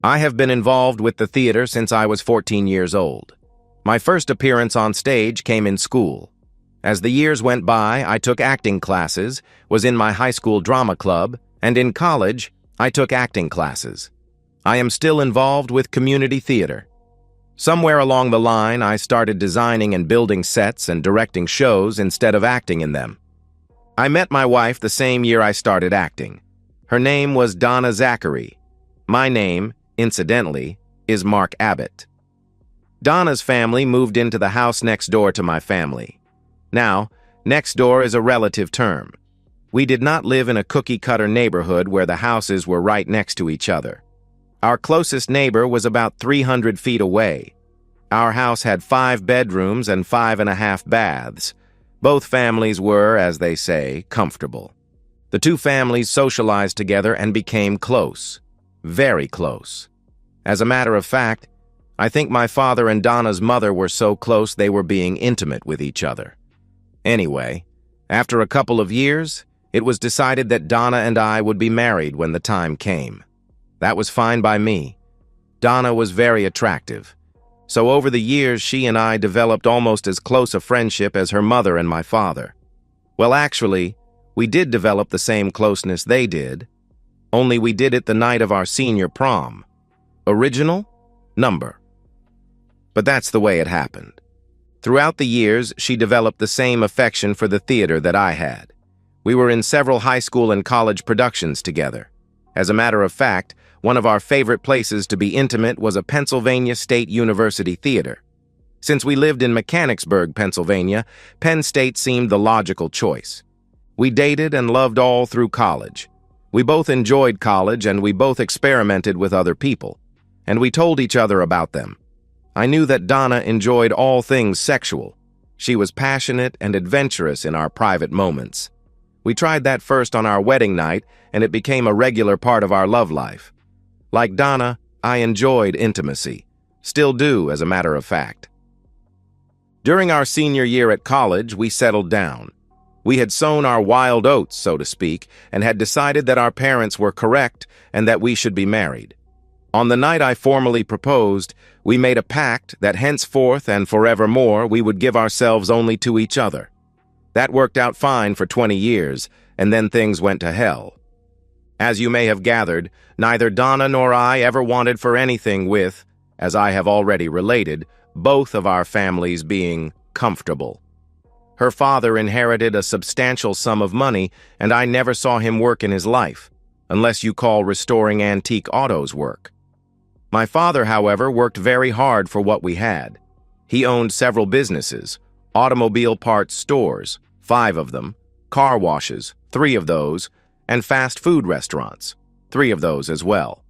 I have been involved with the theater since I was 14 years old. My first appearance on stage came in school. As the years went by, I took acting classes, was in my high school drama club, and in college, I took acting classes. I am still involved with community theater. Somewhere along the line, I started designing and building sets and directing shows instead of acting in them. I met my wife the same year I started acting. Her name was Donna Zachary. My name, incidentally, is Mark Abbott. Donna's family moved into the house next door to my family. Now, next door is a relative term. We did not live in a cookie-cutter neighborhood where the houses were right next to each other. Our closest neighbor was about 300 feet away. Our house had 5 bedrooms and 5.5 baths. Both families were, as they say, comfortable. The two families socialized together and became close. Very close. As a matter of fact, I think my father and Donna's mother were so close they were being intimate with each other. Anyway, after a couple of years, it was decided that Donna and I would be married when the time came. That was fine by me. Donna was very attractive. So over the years, she and I developed almost as close a friendship as her mother and my father. Well, actually, we did develop the same closeness they did, only we did it the night of our senior prom. Original? Number. But that's the way it happened. Throughout the years, she developed the same affection for the theater that I had. We were in several high school and college productions together. As a matter of fact, one of our favorite places to be intimate was a Pennsylvania State University theater. Since we lived in Mechanicsburg, Pennsylvania, Penn State seemed the logical choice. We dated and loved all through college. We both enjoyed college and we both experimented with other people. And we told each other about them. I knew that Donna enjoyed all things sexual. She was passionate and adventurous in our private moments. We tried that first on our wedding night, and it became a regular part of our love life. Like Donna, I enjoyed intimacy. Still do, as a matter of fact. During our senior year at college, we settled down. We had sown our wild oats, so to speak, and had decided that our parents were correct and that we should be married. On the night I formally proposed, we made a pact that henceforth and forevermore we would give ourselves only to each other. That worked out fine for 20 years, and then things went to hell. As you may have gathered, neither Donna nor I ever wanted for anything with, as I have already related, both of our families being comfortable. Her father inherited a substantial sum of money, and I never saw him work in his life, unless you call restoring antique autos work. My father, however, worked very hard for what we had. He owned several businesses, automobile parts stores, 5 of them, car washes, 3 of those, and fast food restaurants, 3 of those as well.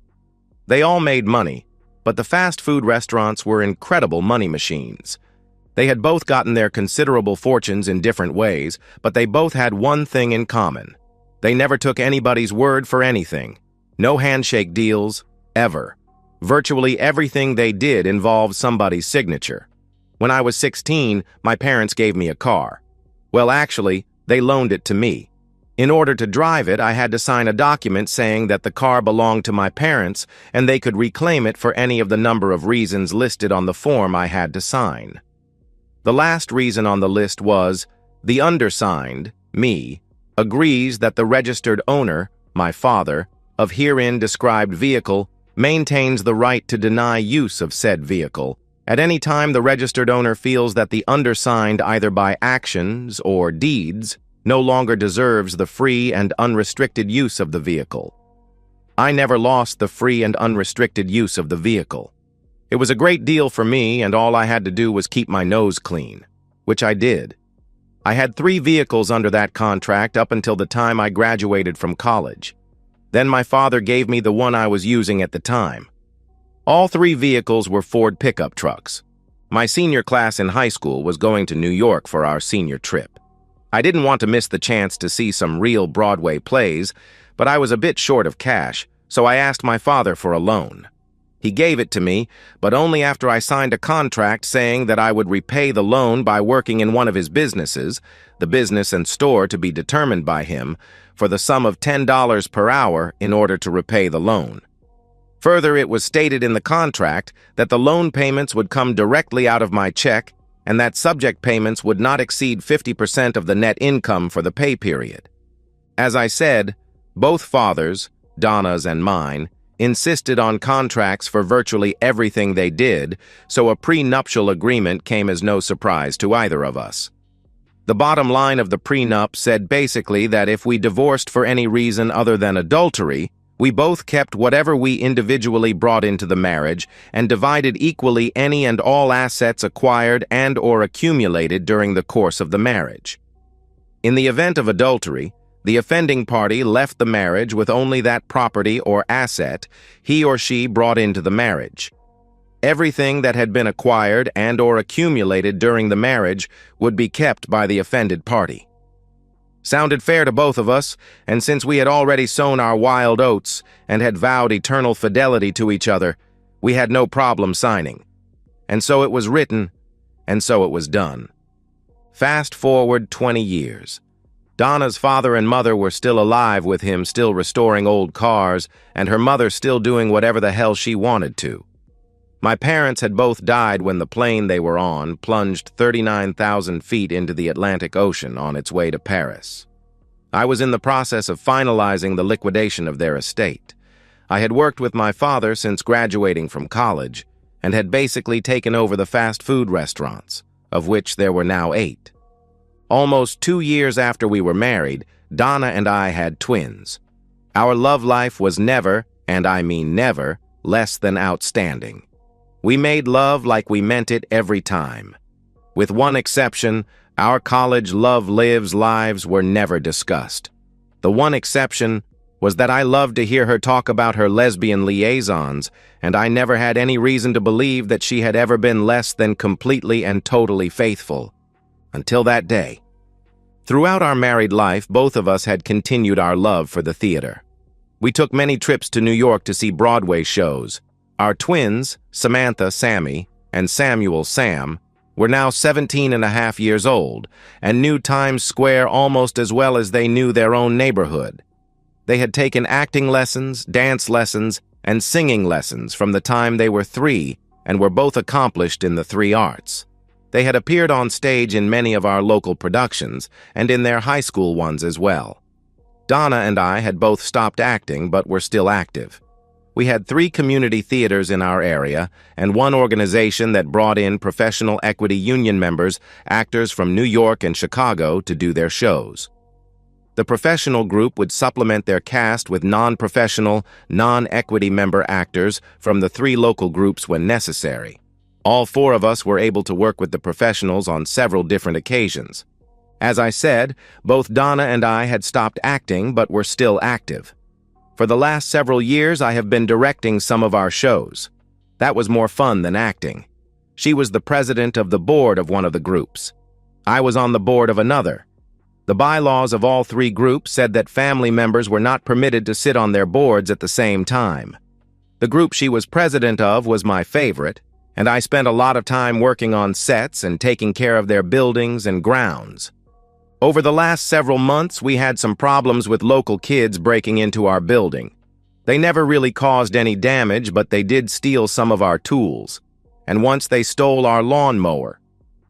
They all made money, but the fast food restaurants were incredible money machines. They had both gotten their considerable fortunes in different ways, but they both had one thing in common. They never took anybody's word for anything. No handshake deals, ever. Virtually everything they did involved somebody's signature. When I was 16, my parents gave me a car. Well, actually, they loaned it to me. In order to drive it, I had to sign a document saying that the car belonged to my parents and they could reclaim it for any of the number of reasons listed on the form I had to sign. The last reason on the list was, the undersigned, me, agrees that the registered owner, my father, of herein described vehicle maintains the right to deny use of said vehicle at any time the registered owner feels that the undersigned either by actions or deeds no longer deserves the free and unrestricted use of the vehicle. I never lost the free and unrestricted use of the vehicle. It was a great deal for me, and all I had to do was keep my nose clean, which I did. I had 3 vehicles under that contract up until the time I graduated from college. Then my father gave me the one I was using at the time. All 3 vehicles were Ford pickup trucks. My senior class in high school was going to New York for our senior trip. I didn't want to miss the chance to see some real Broadway plays, but I was a bit short of cash, so I asked my father for a loan. He gave it to me, but only after I signed a contract saying that I would repay the loan by working in one of his businesses, the business and store to be determined by him, for the sum of $10 per hour in order to repay the loan. Further, it was stated in the contract that the loan payments would come directly out of my check and that subject payments would not exceed 50% of the net income for the pay period. As I said, both fathers, Donna's and mine, insisted on contracts for virtually everything they did, so a prenuptial agreement came as no surprise to either of us. The bottom line of the prenup said basically that if we divorced for any reason other than adultery, we both kept whatever we individually brought into the marriage and divided equally any and all assets acquired and/or accumulated during the course of the marriage. In the event of adultery, the offending party left the marriage with only that property or asset he or she brought into the marriage. Everything that had been acquired and/or accumulated during the marriage would be kept by the offended party. Sounded fair to both of us, and since we had already sown our wild oats and had vowed eternal fidelity to each other, we had no problem signing. And so it was written, and so it was done. Fast forward 20 years. Donna's father and mother were still alive, with him still restoring old cars and her mother still doing whatever the hell she wanted to. My parents had both died when the plane they were on plunged 39,000 feet into the Atlantic Ocean on its way to Paris. I was in the process of finalizing the liquidation of their estate. I had worked with my father since graduating from college and had basically taken over the fast food restaurants, of which there were now 8. Almost 2 years after we were married, Donna and I had twins. Our love life was never, and I mean never, less than outstanding. We made love like we meant it every time. With one exception, our college lives were never discussed. The one exception was that I loved to hear her talk about her lesbian liaisons, and I never had any reason to believe that she had ever been less than completely and totally faithful. Until that day. Throughout our married life, both of us had continued our love for the theater. We took many trips to New York to see Broadway shows. Our twins, Samantha, Sammy, and Samuel, Sam, were now 17 and a half years old and knew Times Square almost as well as they knew their own neighborhood. They had taken acting lessons, dance lessons, and singing lessons from the time they were 3 and were both accomplished in the 3 arts. They had appeared on stage in many of our local productions and in their high school ones as well. Donna and I had both stopped acting but were still active. We had 3 community theaters in our area and one organization that brought in professional equity union members, actors from New York and Chicago, to do their shows. The professional group would supplement their cast with non-professional, non-equity member actors from the 3 local groups when necessary. All 4 of us were able to work with the professionals on several different occasions. As I said, both Donna and I had stopped acting but were still active. For the last several years, I have been directing some of our shows. That was more fun than acting. She was the president of the board of one of the groups. I was on the board of another. The bylaws of all 3 groups said that family members were not permitted to sit on their boards at the same time. The group she was president of was my favorite, and I spent a lot of time working on sets and taking care of their buildings and grounds. Over the last several months, we had some problems with local kids breaking into our building. They never really caused any damage, but they did steal some of our tools. And once they stole our lawnmower.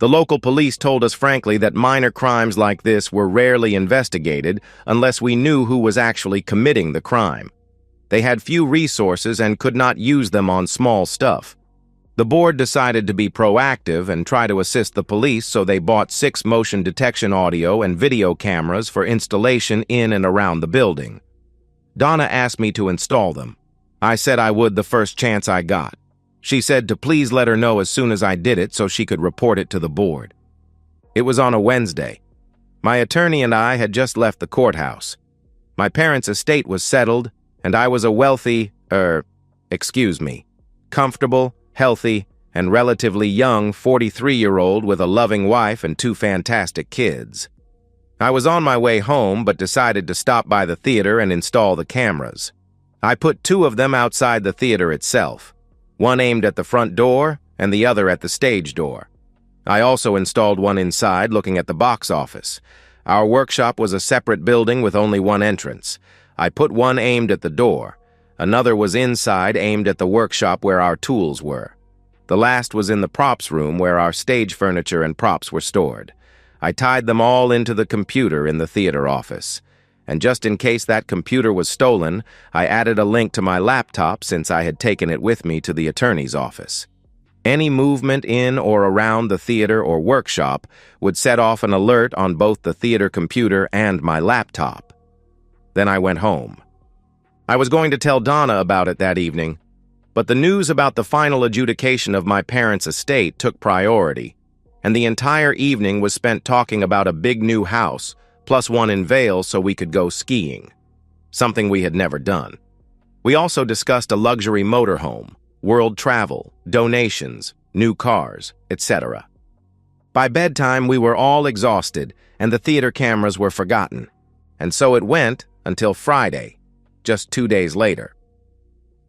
The local police told us frankly that minor crimes like this were rarely investigated unless we knew who was actually committing the crime. They had few resources and could not use them on small stuff. The board decided to be proactive and try to assist the police, so they bought 6 motion detection audio and video cameras for installation in and around the building. Donna asked me to install them. I said I would the first chance I got. She said to please let her know as soon as I did it so she could report it to the board. It was on a Wednesday. My attorney and I had just left the courthouse. My parents' estate was settled, and I was a wealthy, comfortable, healthy, and relatively young 43-year-old with a loving wife and 2 fantastic kids. I was on my way home but decided to stop by the theater and install the cameras. I put 2 of them outside the theater itself, one aimed at the front door and the other at the stage door. I also installed one inside looking at the box office. Our workshop was a separate building with only one entrance. I put one aimed at the door. Another was inside, aimed at the workshop where our tools were. The last was in the props room where our stage furniture and props were stored. I tied them all into the computer in the theater office. And just in case that computer was stolen, I added a link to my laptop since I had taken it with me to the attorney's office. Any movement in or around the theater or workshop would set off an alert on both the theater computer and my laptop. Then I went home. I was going to tell Donna about it that evening, but the news about the final adjudication of my parents' estate took priority, and the entire evening was spent talking about a big new house, plus one in Vail so we could go skiing, something we had never done. We also discussed a luxury motorhome, world travel, donations, new cars, etc. By bedtime, we were all exhausted, and the theater cameras were forgotten. And so it went until Friday, just 2 days later.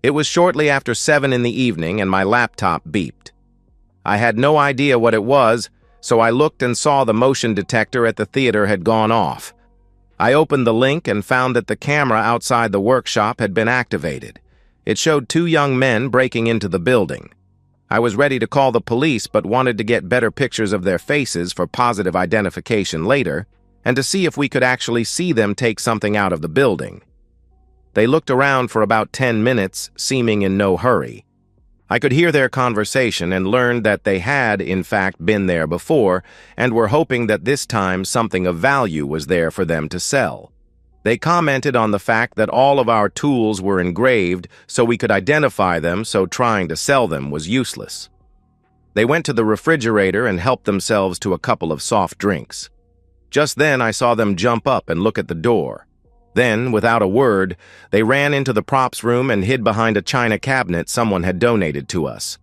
It was shortly after 7 in the evening, and my laptop beeped. I had no idea what it was, so I looked and saw the motion detector at the theater had gone off. I opened the link and found that the camera outside the workshop had been activated. It showed 2 young men breaking into the building. I was ready to call the police but wanted to get better pictures of their faces for positive identification later and to see if we could actually see them take something out of the building. They looked around for about 10 minutes, seeming in no hurry. I could hear their conversation and learned that they had, in fact, been there before and were hoping that this time something of value was there for them to sell. They commented on the fact that all of our tools were engraved so we could identify them, so trying to sell them was useless. They went to the refrigerator and helped themselves to a couple of soft drinks. Just then I saw them jump up and look at the door. Then, without a word, they ran into the props room and hid behind a china cabinet someone had donated to us.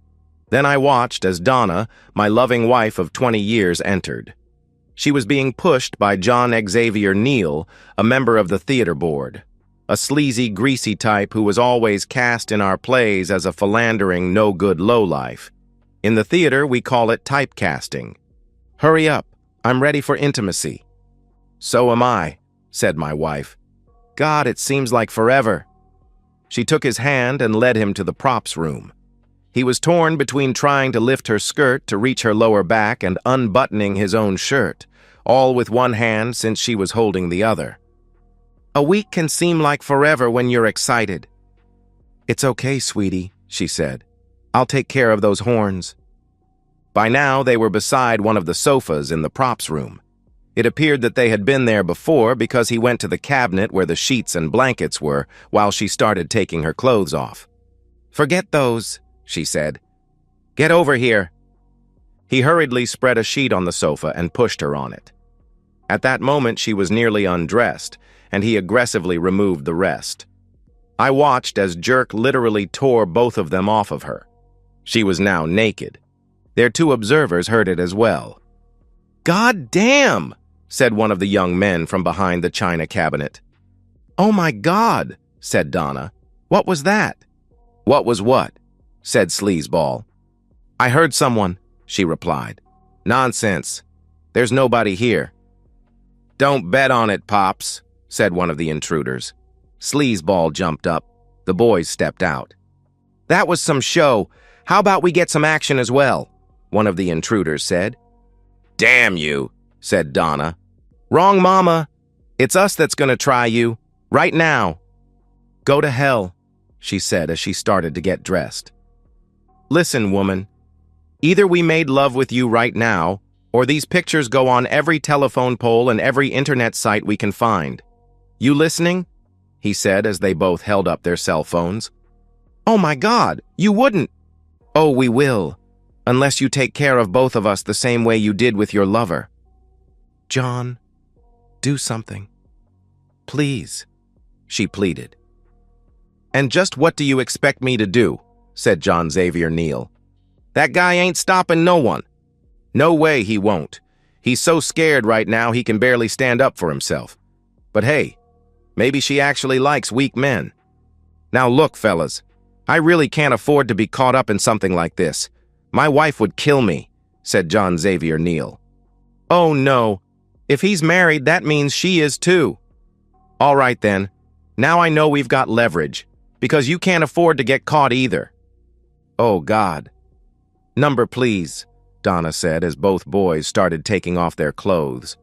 Then I watched as Donna, my loving wife of 20 years, entered. She was being pushed by John Xavier Neal, a member of the theater board, a sleazy, greasy type who was always cast in our plays as a philandering, no-good lowlife. In the theater, we call it typecasting. "Hurry up, I'm ready for intimacy." "So am I," said my wife. "God, it seems like forever." She took his hand and led him to the props room. He was torn between trying to lift her skirt to reach her lower back and unbuttoning his own shirt, all with one hand since she was holding the other. "A week can seem like forever when you're excited." "It's okay, sweetie," she said. "I'll take care of those horns." By now, they were beside one of the sofas in the props room. It appeared that they had been there before because he went to the cabinet where the sheets and blankets were while she started taking her clothes off. "Forget those," she said. "Get over here." He hurriedly spread a sheet on the sofa and pushed her on it. At that moment, she was nearly undressed, and he aggressively removed the rest. I watched as Jerk literally tore both of them off of her. She was now naked. Their 2 observers heard it as well. "God damn!" said one of the young men from behind the china cabinet. "Oh my God," said Donna. "What was that?" "What was what?" said Sleazeball. "I heard someone," she replied. "Nonsense. There's nobody here." "Don't bet on it, Pops," said one of the intruders. Sleazeball jumped up. The boys stepped out. "That was some show. How about we get some action as well?" one of the intruders said. "Damn you," said Donna. "Wrong, Mama. It's us that's gonna try you. Right now." "Go to hell," she said as she started to get dressed. "Listen, woman. Either we made love with you right now, or these pictures go on every telephone pole and every internet site we can find. You listening?" he said as they both held up their cell phones. "Oh my God, you wouldn't." "Oh, we will, unless you take care of both of us the same way you did with your lover." "John, do something. Please," she pleaded. "And just what do you expect me to do?" said John Xavier Neal. "That guy ain't stopping no one." "No way he won't. He's so scared right now he can barely stand up for himself. But hey, maybe she actually likes weak men. Now look, fellas, I really can't afford to be caught up in something like this. My wife would kill me," said John Xavier Neal. "Oh no. If he's married, that means she is too." "All right then. Now I know we've got leverage. Because you can't afford to get caught either. Oh, God. Number, please, Donna said as both boys started taking off their clothes.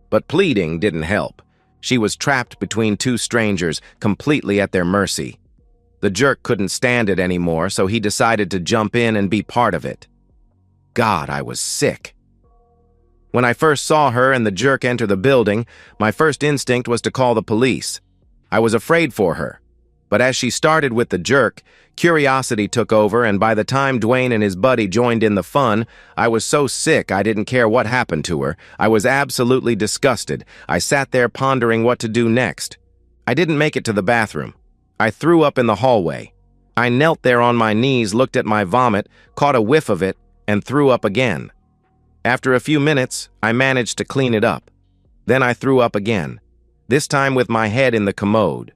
But pleading didn't help. She was trapped between two strangers, completely at their mercy. The jerk couldn't stand it anymore, so he decided to jump in and be part of it. God, I was sick. When I first saw her and the jerk enter the building, my first instinct was to call the police. I was afraid for her. But as she started with the jerk, curiosity took over, and by the time Dwayne and his buddy joined in the fun, I was so sick I didn't care what happened to her. I was absolutely disgusted. I sat there pondering what to do next. I didn't make it to the bathroom. I threw up in the hallway. I knelt there on my knees, looked at my vomit, caught a whiff of it, and threw up again. After a few minutes, I managed to clean it up. Then I threw up again, this time with my head in the commode.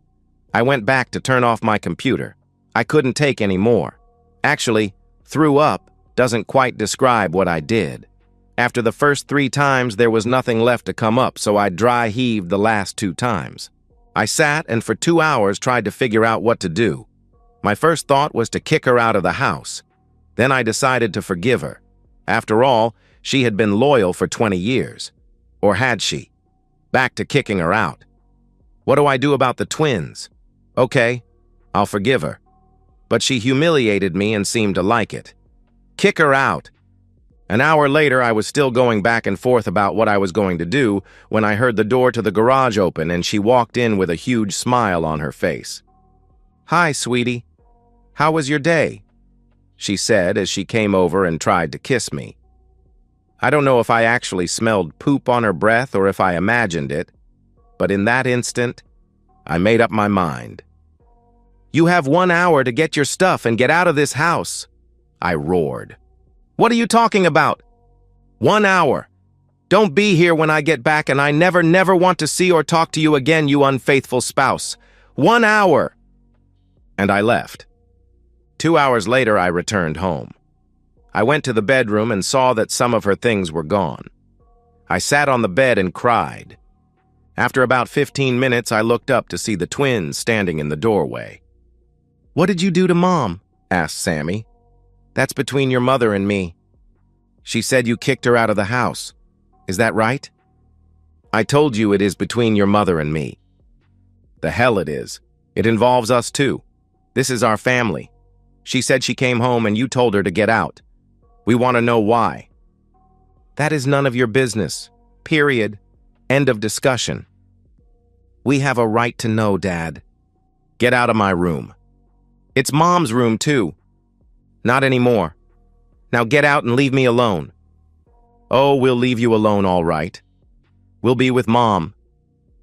I went back to turn off my computer. I couldn't take any more. Actually, threw up doesn't quite describe what I did. After the first 3 times, there was nothing left to come up, so I dry heaved the last 2 times. I sat and for 2 hours tried to figure out what to do. My first thought was to kick her out of the house. Then I decided to forgive her. After all, she had been loyal for 20 years. Or had she? Back to kicking her out. What do I do about the twins? Okay, I'll forgive her. But she humiliated me and seemed to like it. Kick her out. An hour later, I was still going back and forth about what I was going to do when I heard the door to the garage open and she walked in with a huge smile on her face. "Hi, sweetie. How was your day?" she said as she came over and tried to kiss me. I don't know if I actually smelled poop on her breath or if I imagined it, but in that instant, I made up my mind. "You have 1 hour to get your stuff and get out of this house," I roared. "What are you talking about? 1 hour. Don't be here when I get back, and I never want to see or talk to you again, you unfaithful spouse. 1 hour." And I left. 2 hours later, I returned home. I went to the bedroom and saw that some of her things were gone. I sat on the bed and cried. After about 15 minutes, I looked up to see the twins standing in the doorway. "What did you do to Mom?" asked Sammy. "That's between your mother and me. She said you kicked her out of the house. Is that right?" "I told you it is between your mother and me." "The hell it is. It involves us too. This is our family. She said she came home and you told her to get out. We want to know why." "That is none of your business. Period. End of discussion." "We have a right to know, Dad." "Get out of my room." "It's Mom's room too." "Not anymore. Now get out and leave me alone." "Oh, we'll leave you alone, all right. We'll be with Mom.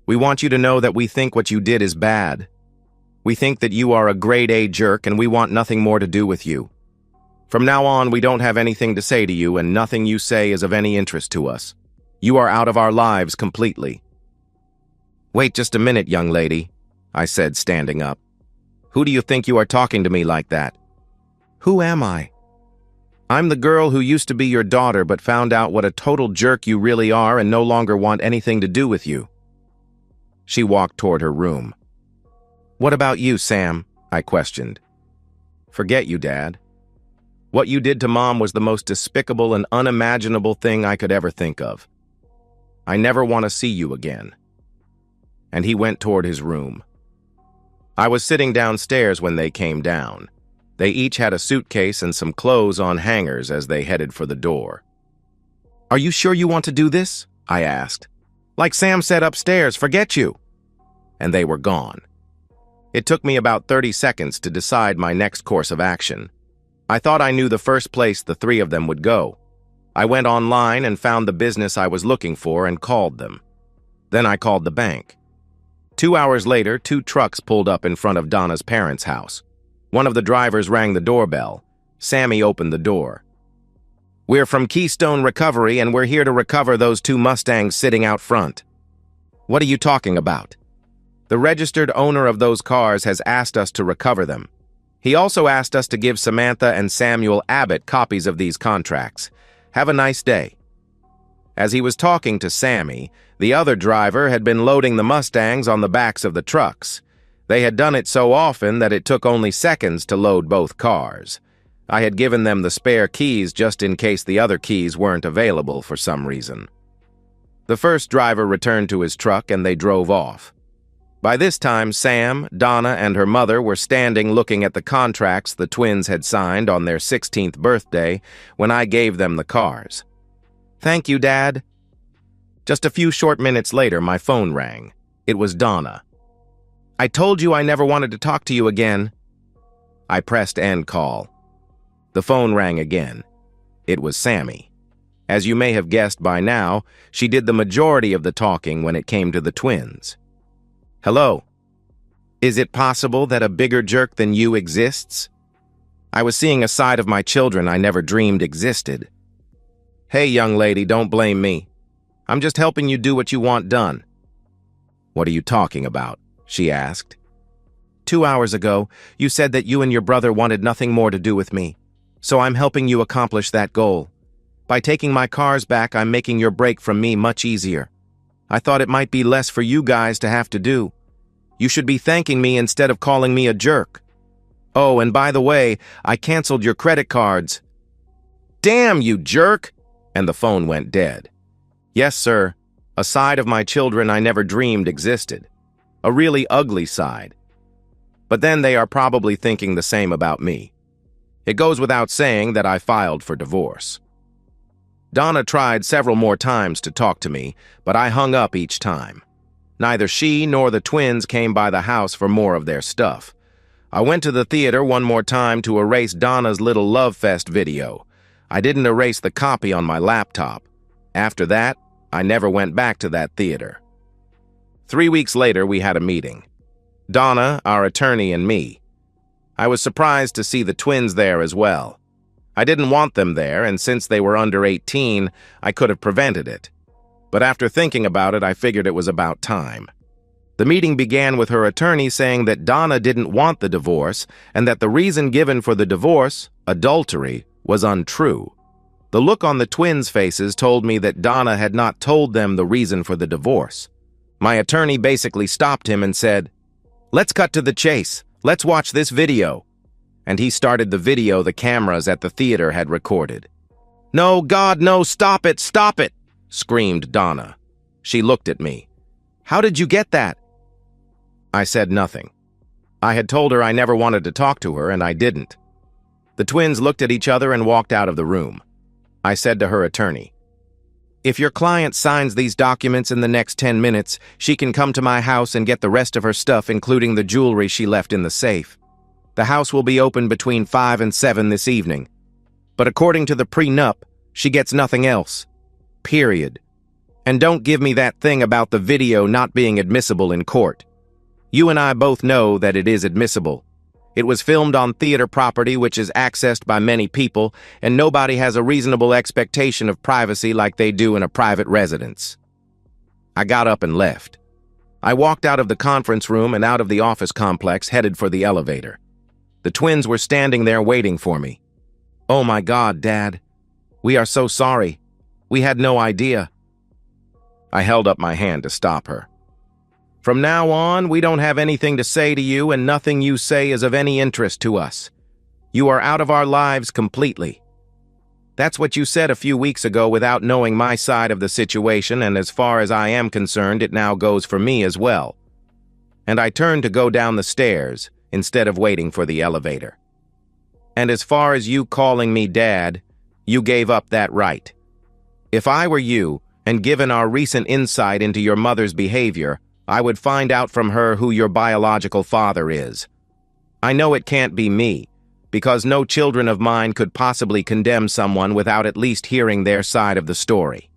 We want you to know that we think what you did is bad. We think that you are a grade A jerk and we want nothing more to do with you. From now on, we don't have anything to say to you and nothing you say is of any interest to us. You are out of our lives completely." "Wait just a minute, young lady," I said, standing up. "Who do you think you are talking to me like that?" "Who am I?" "I'm the girl who used to be your daughter but found out what a total jerk you really are and no longer want anything to do with you." She walked toward her room. "What about you, Sam?" I questioned. "Forget you, Dad. What you did to Mom was the most despicable and unimaginable thing I could ever think of. I never want to see you again." And he went toward his room. I was sitting downstairs when they came down. They each had a suitcase and some clothes on hangers as they headed for the door. "Are you sure you want to do this?" I asked. "Like Sam said upstairs, forget you." And they were gone. It took me about 30 seconds to decide my next course of action. I thought I knew the first place the 3 of them would go. I went online and found the business I was looking for and called them. Then I called the bank. 2 hours later, 2 trucks pulled up in front of Donna's parents' house. One of the drivers rang the doorbell. Sammy opened the door. "We're from Keystone Recovery and we're here to recover those 2 Mustangs sitting out front." "What are you talking about?" "The registered owner of those cars has asked us to recover them. He also asked us to give Samantha and Samuel Abbott copies of these contracts. Have a nice day." As he was talking to Sammy, the other driver had been loading the Mustangs on the backs of the trucks. They had done it so often that it took only seconds to load both cars. I had given them the spare keys just in case the other keys weren't available for some reason. The first driver returned to his truck and they drove off. By this time, Sam, Donna, and her mother were standing looking at the contracts the twins had signed on their 16th birthday when I gave them the cars. "Thank you, Dad." Just a few short minutes later, my phone rang. It was Donna. "I told you I never wanted to talk to you again." I pressed end call. The phone rang again. It was Sammy. As you may have guessed by now, she did the majority of the talking when it came to the twins. "Hello. Is it possible that a bigger jerk than you exists? I was seeing a side of my children I never dreamed existed." "Hey, young lady, don't blame me. I'm just helping you do what you want done." "What are you talking about?" she asked. 2 hours ago, you said that you and your brother wanted nothing more to do with me. So I'm helping you accomplish that goal. By taking my cars back, I'm making your break from me much easier. I thought it might be less for you guys to have to do. You should be thanking me instead of calling me a jerk. Oh, and by the way, I canceled your credit cards." "Damn, you jerk!" And the phone went dead. Yes, sir. A side of my children I never dreamed existed. A really ugly side. But then they are probably thinking the same about me. It goes without saying that I filed for divorce. Donna tried several more times to talk to me, but I hung up each time. Neither she nor the twins came by the house for more of their stuff. I went to the theater one more time to erase Donna's little love fest video. I didn't erase the copy on my laptop. After that, I never went back to that theater. 3 weeks later, we had a meeting. Donna, our attorney, and me. I was surprised to see the twins there as well. I didn't want them there, and since they were under 18, I could have prevented it. But after thinking about it, I figured it was about time. The meeting began with her attorney saying that Donna didn't want the divorce and that the reason given for the divorce, adultery, was untrue. The look on the twins' faces told me that Donna had not told them the reason for the divorce. My attorney basically stopped him and said, "Let's cut to the chase. Let's watch this video." And he started the video the cameras at the theater had recorded. "No, God, no, stop it, screamed Donna. She looked at me. "How did you get that?" I said nothing. I had told her I never wanted to talk to her, and I didn't. The twins looked at each other and walked out of the room. I said to her attorney, "If your client signs these documents in the next 10 minutes, she can come to my house and get the rest of her stuff, including the jewelry she left in the safe. The house will be open between 5 and 7 this evening. But according to the prenup, she gets nothing else. Period. And don't give me that thing about the video not being admissible in court. You and I both know that it is admissible. It was filmed on theater property which is accessed by many people, and nobody has a reasonable expectation of privacy like they do in a private residence." I got up and left. I walked out of the conference room and out of the office complex, headed for the elevator. The twins were standing there waiting for me. "Oh my God, Dad. We are so sorry. We had no idea." I held up my hand to stop her. "From now on, we don't have anything to say to you, and nothing you say is of any interest to us. You are out of our lives completely. That's what you said a few weeks ago without knowing my side of the situation, and as far as I am concerned, it now goes for me as well." And I turned to go down the stairs instead of waiting for the elevator. "And as far as you calling me Dad, you gave up that right. If I were you, and given our recent insight into your mother's behavior, I would find out from her who your biological father is. I know it can't be me, because no children of mine could possibly condemn someone without at least hearing their side of the story.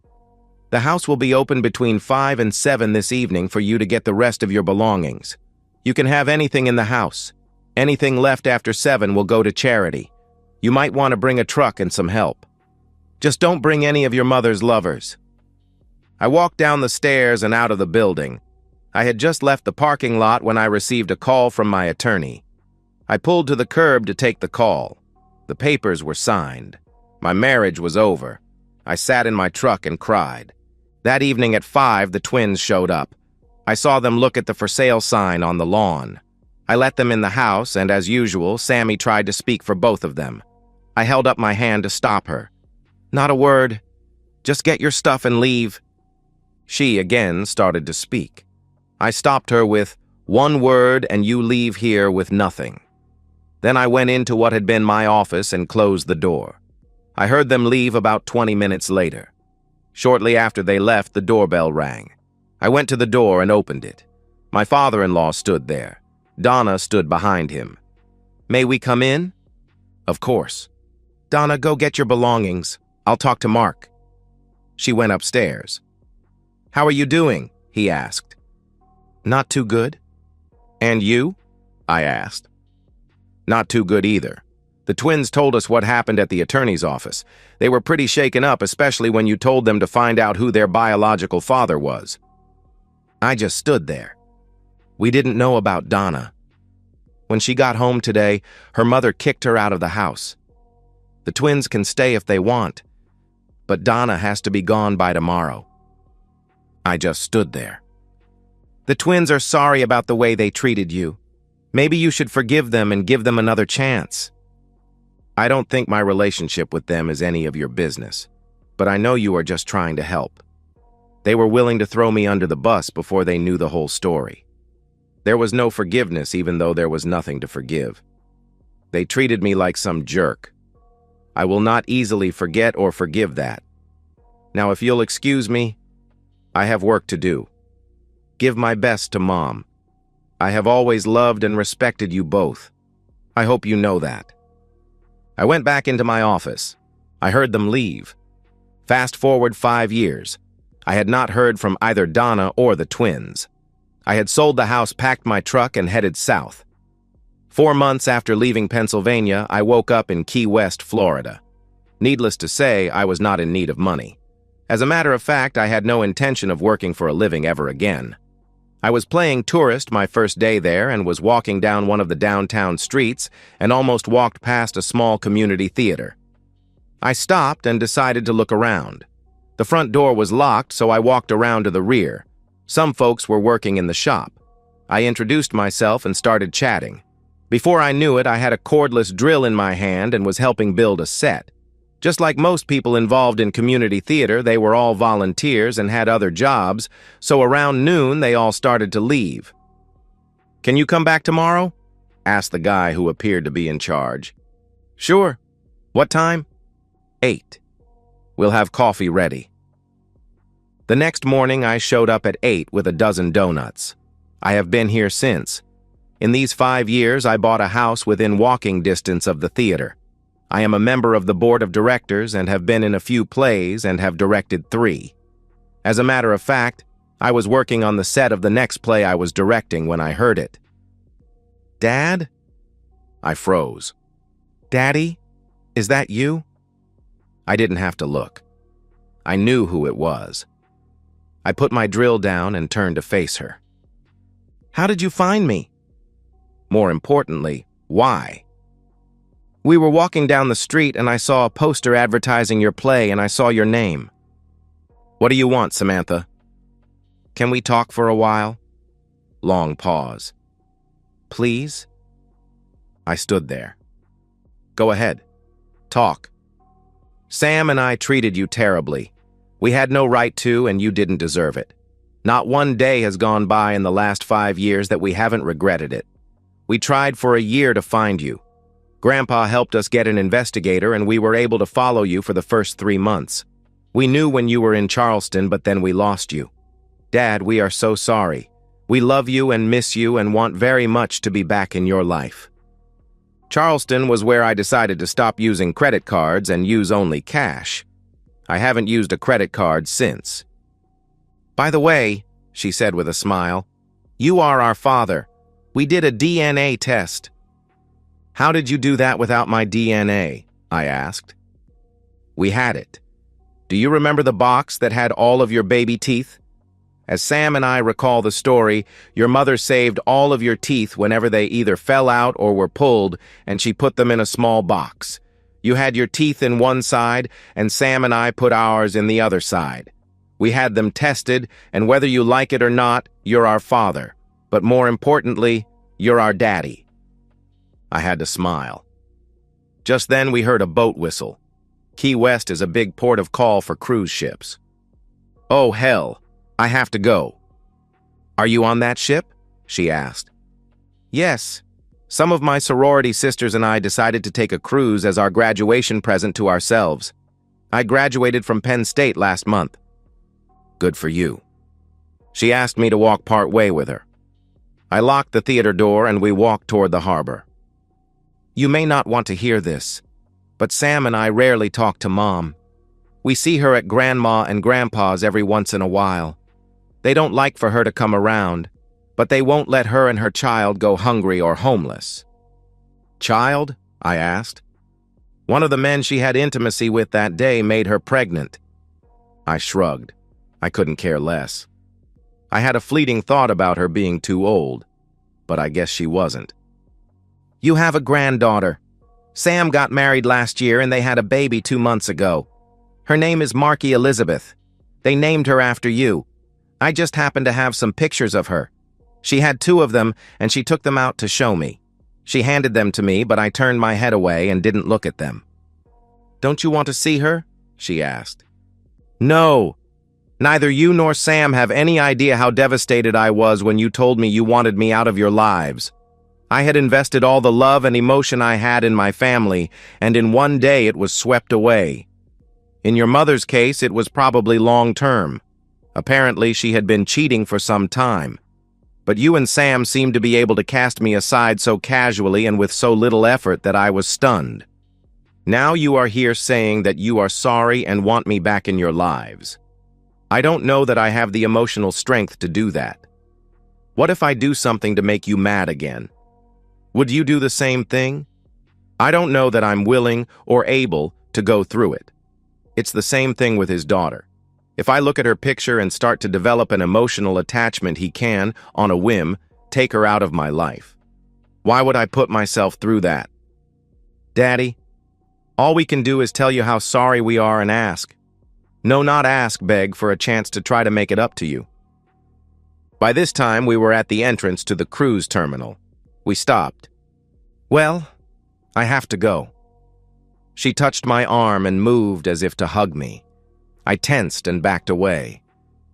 The house will be open between 5 and 7 this evening for you to get the rest of your belongings. You can have anything in the house. Anything left after 7 will go to charity. You might want to bring a truck and some help. Just don't bring any of your mother's lovers." I walked down the stairs and out of the building. I had just left the parking lot when I received a call from my attorney. I pulled to the curb to take the call. The papers were signed. My marriage was over. I sat in my truck and cried. That evening at 5, the twins showed up. I saw them look at the for sale sign on the lawn. I let them in the house, and as usual, Sammy tried to speak for both of them. I held up my hand to stop her. "Not a word. Just get your stuff and leave." She again started to speak. I stopped her with, "One word and you leave here with nothing." Then I went into what had been my office and closed the door. I heard them leave about 20 minutes later. Shortly after they left, the doorbell rang. I went to the door and opened it. My father-in-law stood there. Donna stood behind him. "May we come in?" "Of course." "Donna, go get your belongings. I'll talk to Mark." She went upstairs. "How are you doing?" he asked. "Not too good." "And you?" I asked. "Not too good either. The twins told us what happened at the attorney's office. They were pretty shaken up, especially when you told them to find out who their biological father was." I just stood there. We didn't know about Donna. When she got home today, her mother kicked her out of the house. The twins can stay if they want, but Donna has to be gone by tomorrow. I just stood there. "The twins are sorry about the way they treated you. Maybe you should forgive them and give them another chance." "I don't think my relationship with them is any of your business, but I know you are just trying to help. They were willing to throw me under the bus before they knew the whole story. There was no forgiveness, even though there was nothing to forgive. They treated me like some jerk. I will not easily forget or forgive that. Now, if you'll excuse me, I have work to do. Give my best to Mom. I have always loved and respected you both. I hope you know that." I went back into my office. I heard them leave. Fast forward 5 years. I had not heard from either Donna or the twins. I had sold the house, packed my truck, and headed south. 4 months after leaving Pennsylvania, I woke up in Key West, Florida. Needless to say, I was not in need of money. As a matter of fact, I had no intention of working for a living ever again. I was playing tourist my first day there and was walking down one of the downtown streets and almost walked past a small community theater. I stopped and decided to look around. The front door was locked, so I walked around to the rear. Some folks were working in the shop. I introduced myself and started chatting. Before I knew it, I had a cordless drill in my hand and was helping build a set. Just like most people involved in community theater, they were all volunteers and had other jobs, so around noon they all started to leave. "Can you come back tomorrow?" asked the guy who appeared to be in charge. "Sure. What time?" 8. "We'll have coffee ready." The next morning, I showed up at 8 with a dozen donuts. I have been here since. In these 5 years, I bought a house within walking distance of the theater. I am a member of the board of directors and have been in a few plays and have directed 3. As a matter of fact, I was working on the set of the next play I was directing when I heard it. "Dad?" I froze. "Daddy? Is that you?" I didn't have to look. I knew who it was. I put my drill down and turned to face her. "How did you find me?" More importantly, why? "We were walking down the street and I saw a poster advertising your play and I saw your name." "What do you want, Samantha?" "Can we talk for a while?" Long pause. "Please?" I stood there. "Go ahead. Talk. Sam and I treated you terribly. We had no right to, and you didn't deserve it. Not one day has gone by in the last 5 years that we haven't regretted it. We tried for a year to find you. Grandpa helped us get an investigator, and we were able to follow you for the first 3 months. We knew when you were in Charleston, but then we lost you. Dad, we are so sorry. We love you and miss you and want very much to be back in your life." Charleston was where I decided to stop using credit cards and use only cash. I haven't used a credit card since. "By the way," she said with a smile, "you are our father. We did a DNA test." "How did you do that without my DNA?" I asked. "We had it. Do you remember the box that had all of your baby teeth? As Sam and I recall the story, your mother saved all of your teeth whenever they either fell out or were pulled, and she put them in a small box. You had your teeth in one side, and Sam and I put ours in the other side. We had them tested, and whether you like it or not, you're our father. But more importantly, You're our daddy." I had to smile. Just then we heard a boat whistle. Key West is a big port of call for cruise ships. "Oh, hell, I have to go." "Are you on that ship?" she asked. "Yes. Some of my sorority sisters and I decided to take a cruise as our graduation present to ourselves. I graduated from Penn State last month." "Good for you." She asked me to walk part way with her. I locked the theater door and we walked toward the harbor. You may not want to hear this, but Sam and I rarely talk to Mom. We see her at Grandma and Grandpa's every once in a while. They don't like for her to come around, but they won't let her and her child go hungry or homeless. "Child?" I asked. One of the men she had intimacy with that day made her pregnant. I shrugged. I couldn't care less. I had a fleeting thought about her being too old, but I guess she wasn't. "You have a granddaughter. Sam got married last year and they had a baby 2 months ago. Her name is Marky Elizabeth. They named her after you. I just happened to have some pictures of her. She had 2 of them and she took them out to show me. She handed them to me, but I turned my head away and didn't look at them." "Don't you want to see her?" she asked. "No. Neither you nor Sam have any idea how devastated I was when you told me you wanted me out of your lives. I had invested all the love and emotion I had in my family, and in one day it was swept away. In your mother's case, it was probably long-term. Apparently, she had been cheating for some time. But you and Sam seemed to be able to cast me aside so casually and with so little effort that I was stunned. Now you are here saying that you are sorry and want me back in your lives. I don't know that I have the emotional strength to do that. What if I do something to make you mad again? Would you do the same thing? I don't know that I'm willing or able to go through it. It's the same thing with his daughter. If I look at her picture and start to develop an emotional attachment, he can, on a whim, take her out of my life. Why would I put myself through that? Daddy, all we can do is tell you how sorry we are and ask. No, not ask, beg for a chance to try to make it up to you. By this time, we were at the entrance to the cruise terminal. We stopped. "Well, I have to go." She touched my arm and moved as if to hug me. I tensed and backed away.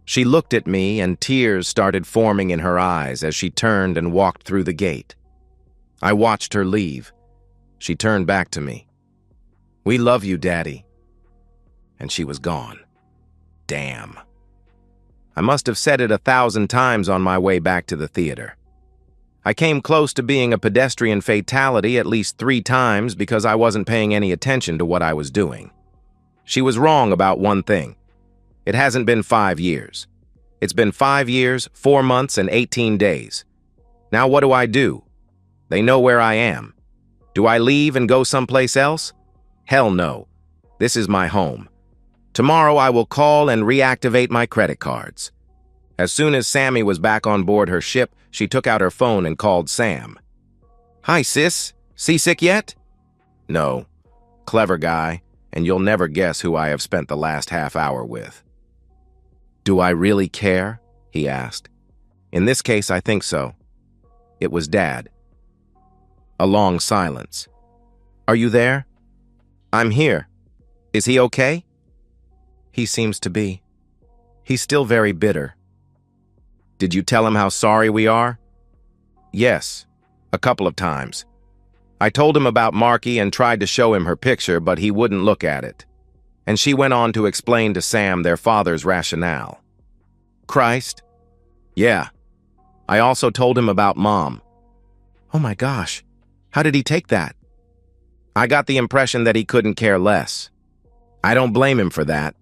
She looked at me and tears started forming in her eyes as she turned and walked through the gate. I watched her leave. She turned back to me. "We love you, Daddy." And she was gone. Damn. I must have said it 1,000 times on my way back to the theater. I came close to being a pedestrian fatality at least 3 times because I wasn't paying any attention to what I was doing. She was wrong about one thing. It hasn't been 5 years. It's been 5 years, 4 months, and 18 days. Now what do? They know where I am. Do I leave and go someplace else? Hell no. This is my home. Tomorrow I will call and reactivate my credit cards. As soon as Sammy was back on board her ship, she took out her phone and called Sam. "Hi, sis. Seasick yet?" "No. Clever guy, and you'll never guess who I have spent the last half hour with." "Do I really care?" he asked. "In this case, I think so." It was Dad. A long silence. "Are you there?" "I'm here. Is he okay?" "He seems to be. He's still very bitter." "Did you tell him how sorry we are?" "Yes, a couple of times. I told him about Marky and tried to show him her picture, but he wouldn't look at it." And she went on to explain to Sam their father's rationale. "Christ?" "Yeah. I also told him about Mom." "Oh my gosh, how did he take that?" "I got the impression that he couldn't care less. I don't blame him for that."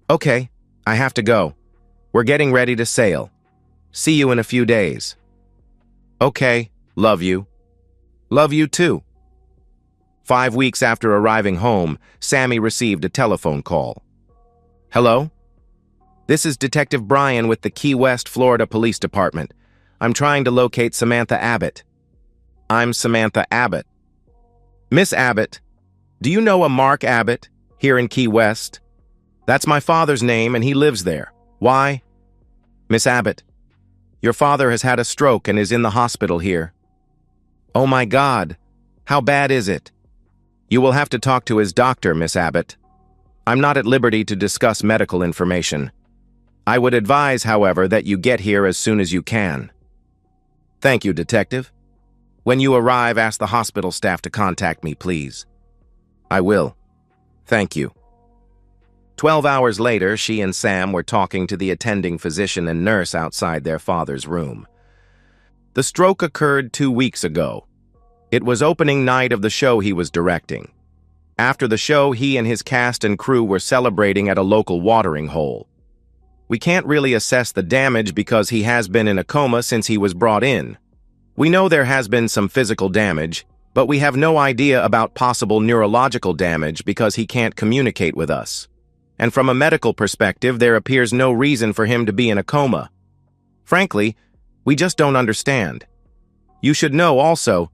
"Okay, I have to go. We're getting ready to sail. See you in a few days." "Okay, love you." "Love you too." 5 weeks after arriving home, Sammy received a telephone call. "Hello? This is Detective Brian with the Key West, Florida Police Department. I'm trying to locate Samantha Abbott." "I'm Samantha Abbott." "Miss Abbott, do you know a Mark Abbott here in Key West?" "That's my father's name and he lives there. Why?" "Miss Abbott, Your father has had a stroke and is in the hospital here. Oh my God, how bad is it? You will have to talk to his doctor, Miss Abbott. I'm not at liberty to discuss medical information. I would advise, however, that you get here as soon as you can. Thank you, Detective. When you arrive, ask the hospital staff to contact me, please. I will. Thank you. 12 hours later, she and Sam were talking to the attending physician and nurse outside their father's room. The stroke occurred 2 weeks ago. It was opening night of the show he was directing. After the show, he and his cast and crew were celebrating at a local watering hole. We can't really assess the damage because he has been in a coma since he was brought in. We know there has been some physical damage, but we have no idea about possible neurological damage because he can't communicate with us. And from a medical perspective, there appears no reason for him to be in a coma. Frankly, we just don't understand. You should know also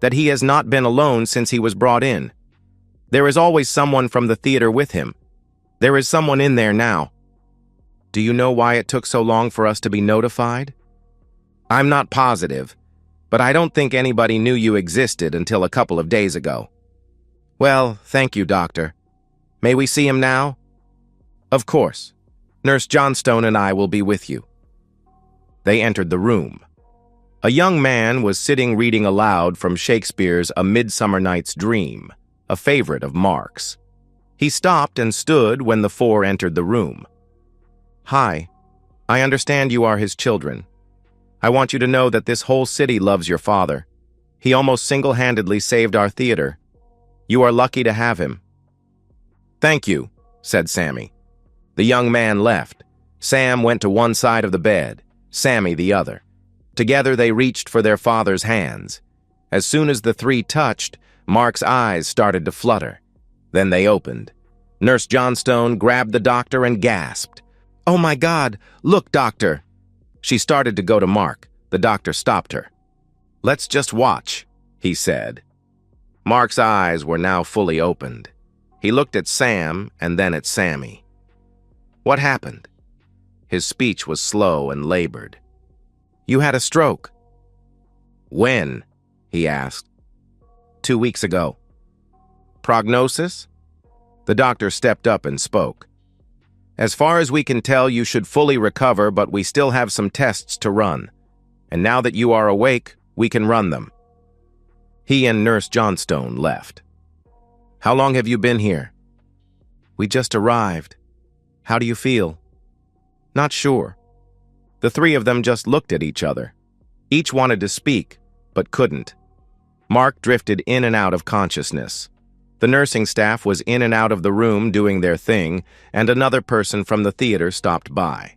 that he has not been alone since he was brought in. There is always someone from the theater with him. There is someone in there now. Do you know why it took so long for us to be notified? I'm not positive, but I don't think anybody knew you existed until a couple of days ago. Well, thank you, Doctor. May we see him now? Of course. Nurse Johnstone and I will be with you. They entered the room. A young man was sitting reading aloud from Shakespeare's A Midsummer Night's Dream, a favorite of Mark's. He stopped and stood when the four entered the room. Hi, I understand you are his children. I want you to know that this whole city loves your father. He almost single-handedly saved our theater. You are lucky to have him. Thank you, said Sammy. The young man left. Sam went to one side of the bed, Sammy the other. Together they reached for their father's hands. As soon as the three touched, Mark's eyes started to flutter. Then they opened. Nurse Johnstone grabbed the doctor and gasped. Oh my God, look, doctor. She started to go to Mark. The doctor stopped her. Let's just watch, he said. Mark's eyes were now fully opened. He looked at Sam and then at Sammy. What happened? His speech was slow and labored. You had a stroke. When? He asked. 2 weeks ago. Prognosis? The doctor stepped up and spoke. As far as we can tell, you should fully recover, but we still have some tests to run. And now that you are awake, we can run them. He and Nurse Johnstone left. How long have you been here? We just arrived. How do you feel? Not sure. The three of them just looked at each other. Each wanted to speak, but couldn't. Mark drifted in and out of consciousness. The nursing staff was in and out of the room doing their thing, and another person from the theater stopped by.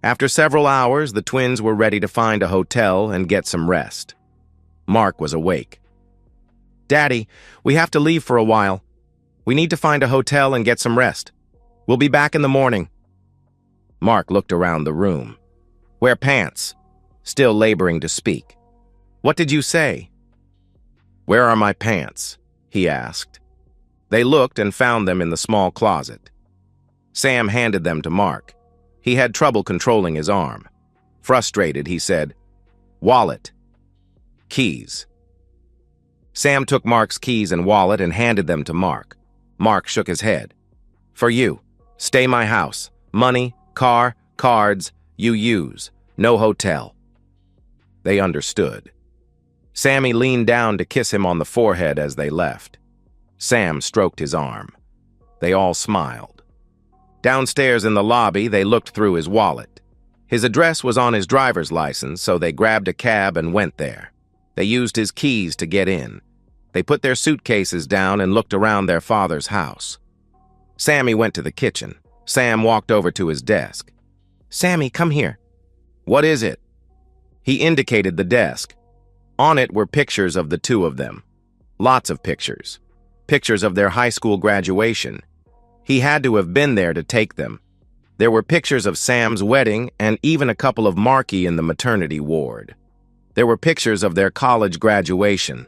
After several hours, the twins were ready to find a hotel and get some rest. Mark was awake. Daddy, we have to leave for a while. We need to find a hotel and get some rest. We'll be back in the morning. Mark looked around the room. Wear pants. Still laboring to speak. What did you say? Where are my pants? He asked. They looked and found them in the small closet. Sam handed them to Mark. He had trouble controlling his arm. Frustrated, he said, Wallet. Keys. Sam took Mark's keys and wallet and handed them to Mark. Mark shook his head. For you. Stay my house. Money, car, cards, you use. No hotel. They understood. Sammy leaned down to kiss him on the forehead as they left. Sam stroked his arm. They all smiled. Downstairs in the lobby, they looked through his wallet. His address was on his driver's license, so they grabbed a cab and went there. They used his keys to get in. They put their suitcases down and looked around their father's house. Sammy went to the kitchen. Sam walked over to his desk. Sammy, come here. What is it? He indicated the desk. On it were pictures of the two of them. Lots of pictures. Pictures of their high school graduation. He had to have been there to take them. There were pictures of Sam's wedding and even a couple of Marky in the maternity ward. There were pictures of their college graduation.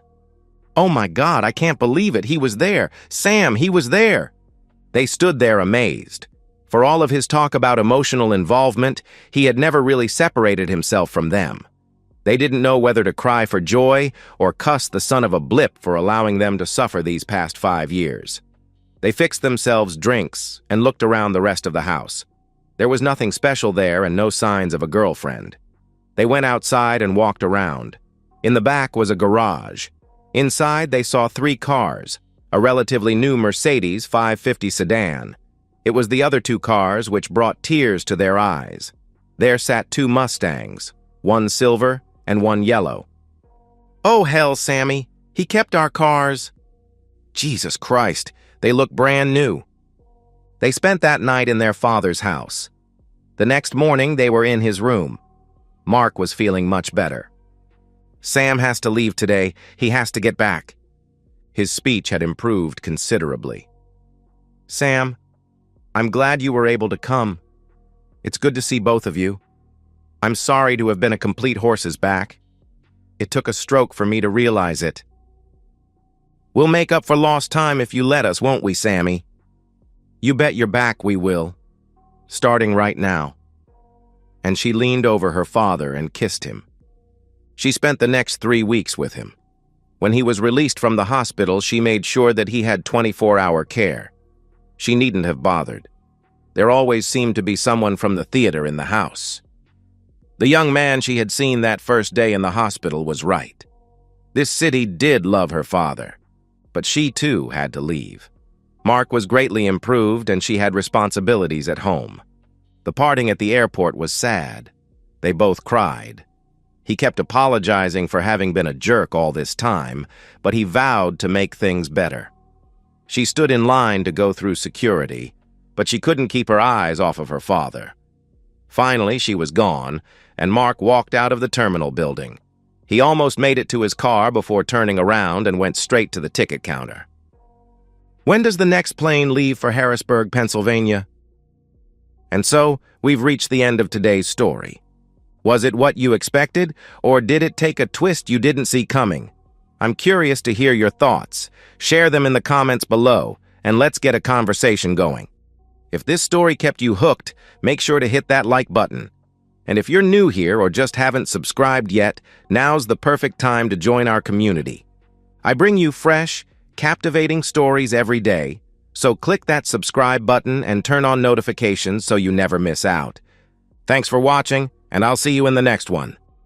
Oh my God, I can't believe it. He was there. Sam, he was there. They stood there amazed. For all of his talk about emotional involvement, he had never really separated himself from them. They didn't know whether to cry for joy or cuss the son of a blip for allowing them to suffer these past 5 years. They fixed themselves drinks and looked around the rest of the house. There was nothing special there and no signs of a girlfriend. They went outside and walked around. In the back was a garage. Inside, they saw 3 cars, a relatively new Mercedes 550 sedan. It was the other 2 cars which brought tears to their eyes. There sat 2 Mustangs, one silver and one yellow. "Oh, hell, Sammy, he kept our cars." Jesus Christ, they look brand new. They spent that night in their father's house. The next morning, they were in his room. Mark was feeling much better. "Sam has to leave today. He has to get back." His speech had improved considerably. "Sam, I'm glad you were able to come. It's good to see both of you. I'm sorry to have been a complete horse's back. It took a stroke for me to realize it. We'll make up for lost time if you let us, won't we, Sammy? You bet your back we will. Starting right now." And she leaned over her father and kissed him. She spent the next 3 weeks with him. When he was released from the hospital, she made sure that he had 24-hour care. She needn't have bothered. There always seemed to be someone from the theater in the house. The young man she had seen that first day in the hospital was right. This city did love her father, but she too had to leave. Mark was greatly improved and she had responsibilities at home. The parting at the airport was sad. They both cried. He kept apologizing for having been a jerk all this time, but he vowed to make things better. She stood in line to go through security, but she couldn't keep her eyes off of her father. Finally, she was gone, and Mark walked out of the terminal building. He almost made it to his car before turning around and went straight to the ticket counter. "When does the next plane leave for Harrisburg, Pennsylvania?" And so, we've reached the end of today's story. Was it what you expected, or did it take a twist you didn't see coming? I'm curious to hear your thoughts. Share them in the comments below, and let's get a conversation going. If this story kept you hooked, make sure to hit that like button. And if you're new here or just haven't subscribed yet, now's the perfect time to join our community. I bring you fresh, captivating stories every day, so click that subscribe button and turn on notifications so you never miss out. Thanks for watching, and I'll see you in the next one.